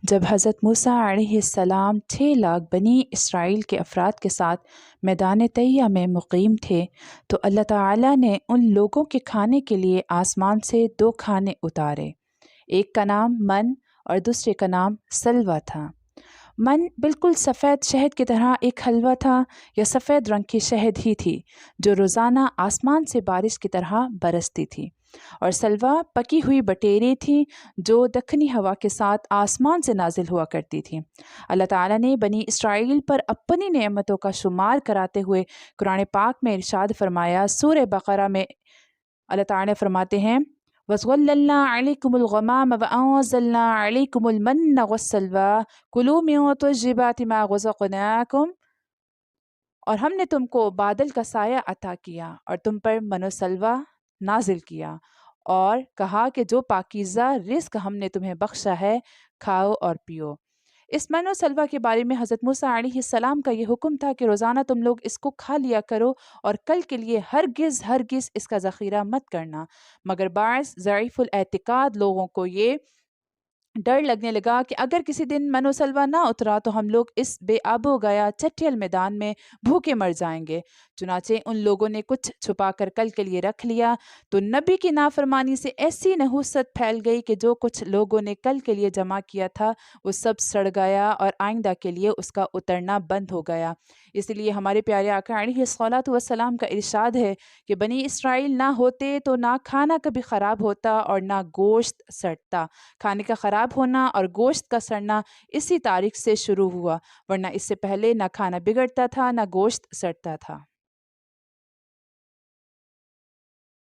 جب حضرت موسیٰ علیہ السلام 6 لاکھ بنی اسرائیل کے افراد کے ساتھ میدان طیہ میں مقیم تھے تو اللہ تعالیٰ نے ان لوگوں کے کھانے کے لیے آسمان سے 2 کھانے اتارے، ایک کا نام من اور دوسرے کا نام سلویٰ تھا۔ من بالکل سفید شہد کی طرح ایک حلوہ تھا یا سفید رنگ کی شہد ہی تھی جو روزانہ آسمان سے بارش کی طرح برستی تھی، اور سلویٰ پکی ہوئی بٹیریں تھیں جو دکنی ہوا کے ساتھ آسمان سے نازل ہوا کرتی تھیں۔ اللہ تعالیٰ نے بنی اسرائیل پر اپنی نعمتوں کا شمار کراتے ہوئے قرآن پاک میں ارشاد فرمایا۔ سورہ بقرہ میں اللہ تعالیٰ فرماتے ہیں وَظَلَّلْنَا عَلَيْكُمُ الْغَمَامَ وَأَنزَلْنَا عَلَيْكُمُ الْمَنَّ وَالسَّلْوَىٰ كُلُوا مِن طَيِّبَاتِ مَا رَزَقْنَاكُمْ، اور ہم نے تم کو بادل کا سایہ عطا کیا اور تم پر من و سلویٰ نازل کیا، اور کہا کہ جو پاکیزہ رزق ہم نے تمہیں بخشا ہے کھاؤ اور پیو۔ اس من و سلویٰ کے بارے میں حضرت موسیٰ علیہ السلام کا یہ حکم تھا کہ روزانہ تم لوگ اس کو کھا لیا کرو اور کل کے لیے ہرگز اس کا ذخیرہ مت کرنا، مگر بعض ضعیف الاعتقاد لوگوں کو یہ ڈر لگنے لگا کہ اگر کسی دن من و سلویٰ نہ اترا تو ہم لوگ اس بے آب و گیا چٹیل میدان میں بھوکے مر جائیں گے۔ چنانچہ ان لوگوں نے کچھ چھپا کر کل کے لیے رکھ لیا، تو نبی کی نافرمانی سے ایسی نحوست پھیل گئی کہ جو کچھ لوگوں نے کل کے لیے جمع کیا تھا وہ سب سڑ گیا اور آئندہ کے لیے اس کا اترنا بند ہو گیا۔ اس لیے ہمارے پیارے آقا علیہ الصلوۃ والسلام کا ارشاد ہے کہ بنی اسرائیل نہ ہوتے تو نہ کھانا کبھی خراب ہوتا اور نہ گوشت سڑتا۔ کھانے کا خراب ہونا اور گوشت کا سڑنا اسی تاریخ سے شروع ہوا، ورنہ اس سے پہلے نہ کھانا بگڑتا تھا نہ گوشت سڑتا تھا۔